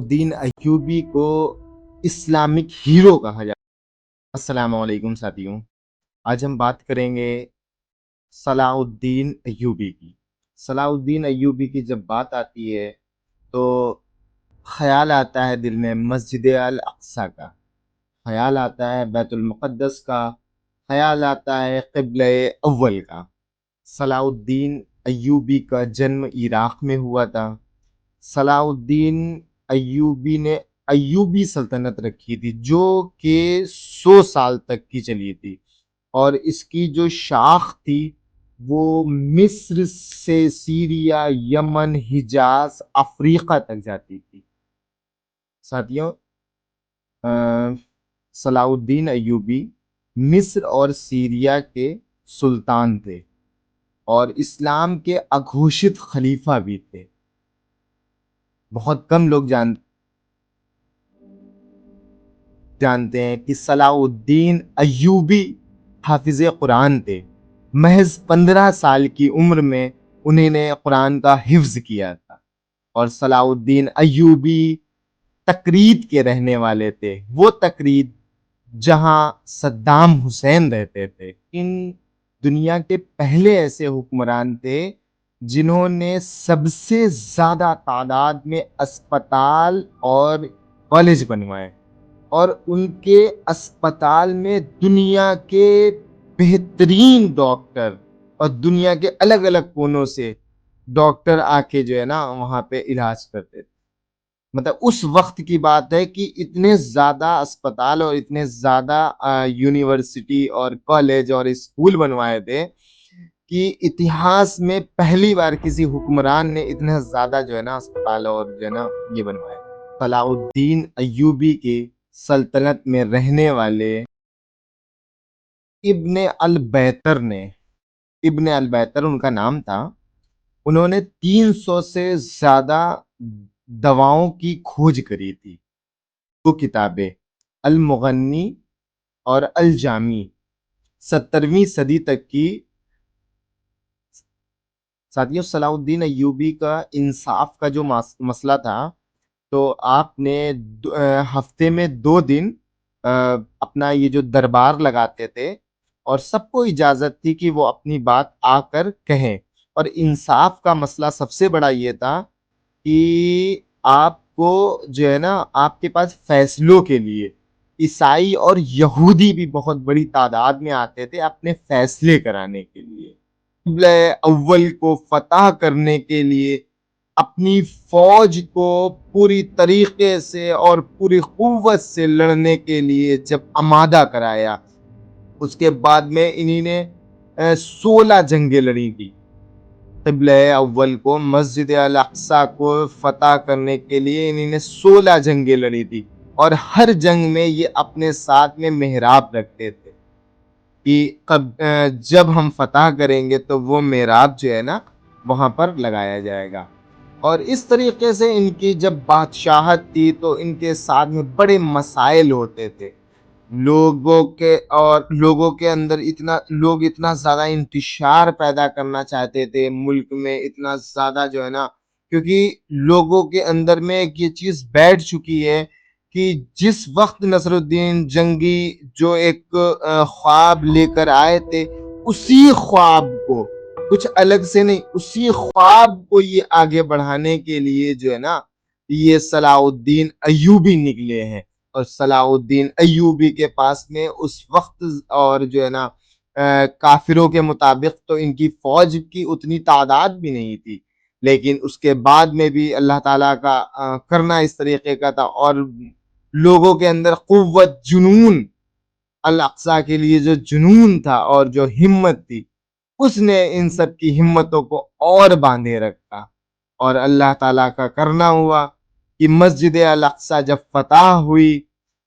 الدین ایوبی کو Islamic hero کہا جاتا ہے۔ السلام علیکم ساتھیوں، آج ہم بات کریں گے صلاح الدین ایوبی کی۔ صلاح الدین ایوبی کی جب بات آتی ہے تو خیال آتا ہے دل میں مسجد الاقصی کا، خیال آتا ہے بیت المقدس کا، خیال آتا ہے قبلہ اول کا۔ صلاح الدین ایوبی کا جنم عراق میں ہوا تھا۔ صلاح الدین ایوبی نے ایوبی سلطنت رکھی تھی جو کہ 100 سال تک کی چلی تھی، اور اس کی جو شاخ تھی وہ مصر سے سیریا، یمن، حجاز، افریقہ تک جاتی تھی۔ ساتھیوں، صلاح الدین ایوبی مصر اور سیریا کے سلطان تھے اور اسلام کے اگھوشت خلیفہ بھی تھے۔ بہت کم لوگ جانتے ہیں کہ صلاح الدین ایوبی حافظ قرآن تھے۔ محض 15 سال کی عمر میں انہیں نے قرآن کا حفظ کیا تھا، اور صلاح الدین ایوبی تکریت کے رہنے والے تھے، وہ تکریت جہاں صدام حسین رہتے تھے۔ ان دنیا کے پہلے ایسے حکمران تھے جنہوں نے سب سے زیادہ تعداد میں اسپتال اور کالج بنوائے، اور ان کے اسپتال میں دنیا کے بہترین ڈاکٹر اور دنیا کے الگ الگ کونوں سے ڈاکٹر آ کے جو ہے نا وہاں پہ علاج کرتے تھے۔ مطلب اس وقت کی بات ہے کہ اتنے زیادہ اسپتال اور اتنے زیادہ یونیورسٹی اور کالج اور اسکول بنوائے تھے کہ اتہاس میں پہلی بار کسی حکمران نے اتنا زیادہ جو ہے نا اسپتال اور جو ہے نا یہ بنوائے۔ صلاح الدین ایوبی کی سلطنت میں رہنے والے ابن البیتر ان کا نام تھا، انہوں نے 300 سے زیادہ دواؤں کی کھوج کری تھی۔ دو کتابیں، المغنی اور الجامی، 17ویں صدی تک کی۔ ساتھیوں، صلاح الدین ایوبی کا انصاف کا جو مسئلہ تھا، تو آپ نے ہفتے میں 2 دن اپنا یہ جو دربار لگاتے تھے، اور سب کو اجازت تھی کہ وہ اپنی بات آ کر کہیں۔ اور انصاف کا مسئلہ سب سے بڑا یہ تھا کہ آپ کو جو ہے نا آپ کے پاس فیصلوں کے لیے عیسائی اور یہودی بھی بہت بڑی تعداد میں آتے تھے اپنے فیصلے کرانے کے لیے، قبلہ اول کو فتح کرنے کے لیے اپنی فوج کو پوری طریقے سے اور پوری قوت سے لڑنے کے لیے جب آمادہ کرایا، اس کے بعد میں انہی نے 16 جنگیں لڑی تھی۔ قبلہ اول کو، مسجد الاقصی کو فتح کرنے کے لیے انہی نے 16 جنگیں لڑی تھی، اور ہر جنگ میں یہ اپنے ساتھ میں محراب رکھتے تھے کہ جب ہم فتح کریں گے تو وہ محراب جو ہے نا وہاں پر لگایا جائے گا۔ اور اس طریقے سے ان کی جب بادشاہت تھی تو ان کے ساتھ میں بڑے مسائل ہوتے تھے، لوگوں کے اندر اتنا زیادہ انتشار پیدا کرنا چاہتے تھے ملک میں، اتنا زیادہ جو ہے نا، کیونکہ لوگوں کے اندر میں ایک یہ چیز بیٹھ چکی ہے کہ جس وقت نصر الدین جنگی جو ایک خواب لے کر آئے تھے، اسی خواب کو، کچھ الگ سے نہیں، اسی خواب کو یہ آگے بڑھانے کے لیے جو ہے نا یہ صلاح الدین ایوبی نکلے ہیں۔ اور صلاح الدین ایوبی کے پاس میں اس وقت اور جو ہے نا کافروں کے مطابق تو ان کی فوج کی اتنی تعداد بھی نہیں تھی، لیکن اس کے بعد میں بھی اللہ تعالیٰ کا کرنا اس طریقے کا تھا، اور لوگوں کے اندر قوت، جنون، الاقصی کے لیے جو جنون تھا اور جو ہمت تھی، اس نے ان سب کی ہمتوں کو اور باندھے رکھا۔ اور اللہ تعالیٰ کا کرنا ہوا کہ مسجد الاقصی جب فتح ہوئی،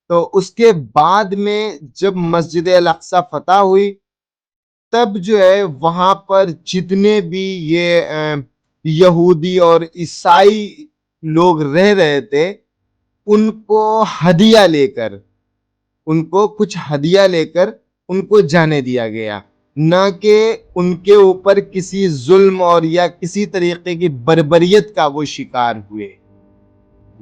تو اس کے بعد میں جب مسجد الاقصی فتح ہوئی، تب جو ہے وہاں پر جتنے بھی یہ یہودی اور عیسائی لوگ رہ رہے تھے، ان کو کچھ ہدیہ لے کر ان کو جانے دیا گیا، نہ کہ ان کے اوپر کسی ظلم اور یا کسی طریقے کی بربریت کا وہ شکار ہوئے۔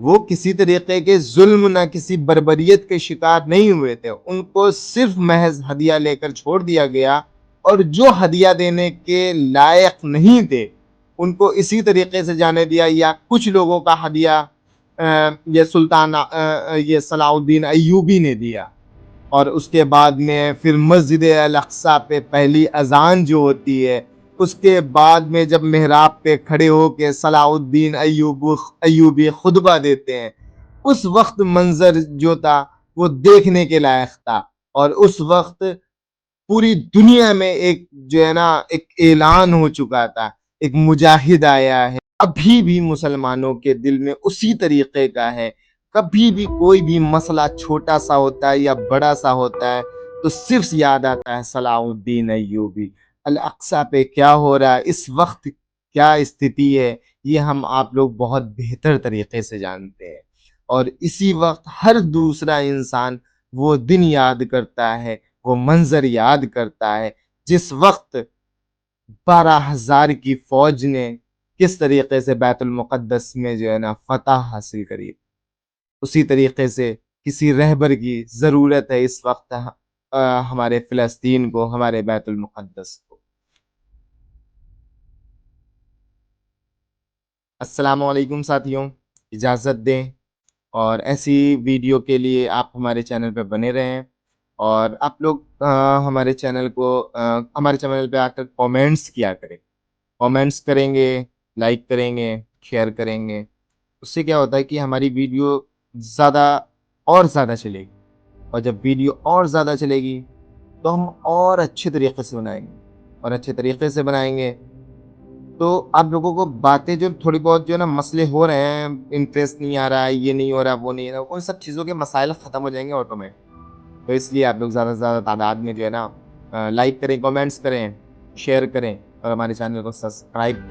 وہ کسی طریقے کے ظلم نہ کسی بربریت کے شکار نہیں ہوئے تھے، ان کو صرف محض ہدیہ لے کر چھوڑ دیا گیا، اور جو ہدیہ دینے کے لائق نہیں تھے ان کو اسی طریقے سے جانے دیا، یا کچھ لوگوں کا ہدیہ یہ سلطان یہ صلاح الدین ایوبی نے دیا۔ اور اس کے بعد میں پھر مسجد الاقصی پہ پہلی اذان جو ہوتی ہے، اس کے بعد میں جب محراب پہ کھڑے ہو کے صلاح الدین ایوبی خطبہ دیتے ہیں، اس وقت منظر جو تھا وہ دیکھنے کے لائق تھا۔ اور اس وقت پوری دنیا میں ایک جو ہے نا ایک اعلان ہو چکا تھا، ایک مجاہد آیا ہے۔ ابھی بھی مسلمانوں کے دل میں اسی طریقے کا ہے، کبھی بھی کوئی بھی مسئلہ چھوٹا سا ہوتا ہے یا بڑا سا ہوتا ہے تو صرف یاد آتا ہے صلاح الدین ایوبی۔ الاقصی پہ کیا ہو رہا ہے اس وقت، کیا استھتی ہے، یہ ہم آپ لوگ بہت بہتر طریقے سے جانتے ہیں۔ اور اسی وقت ہر دوسرا انسان وہ دن یاد کرتا ہے، وہ منظر یاد کرتا ہے جس وقت 12,000 کی فوج نے کس طریقے سے بیت المقدس میں جو ہے نا فتح حاصل کری۔ اسی طریقے سے کسی رہبر کی ضرورت ہے اس وقت ہمارے فلسطین کو، ہمارے بیت المقدس کو۔ السلام علیکم ساتھیوں، اجازت دیں اور ایسی ویڈیو کے لیے آپ ہمارے چینل پہ بنے رہیں، اور آپ لوگ ہمارے چینل پہ آ کر کومنٹس کیا کریں، کومنٹس کریں گے، لائک کریں گے، شیئر کریں گے۔ اس سے کیا ہوتا ہے کہ ہماری ویڈیو زیادہ اور زیادہ چلے گی، اور جب ویڈیو اور زیادہ چلے گی تو ہم اور اچھے طریقے سے بنائیں گے، اور اچھے طریقے سے بنائیں گے تو آپ لوگوں کو باتیں جو تھوڑی بہت جو ہے نا مسئلے ہو رہے ہیں، انٹرسٹ نہیں آ رہا ہے، یہ نہیں ہو رہا، وہ نہیں ہو رہا، ان سب چیزوں کے مسائل ختم ہو جائیں گے آٹومیٹک۔ تو اس لیے آپ لوگ زیادہ سے زیادہ تعداد میں جو ہے نا لائک کریں، کمنٹس کریں، شیئر کریں، اور ہمارے چینل کو سبسکرائب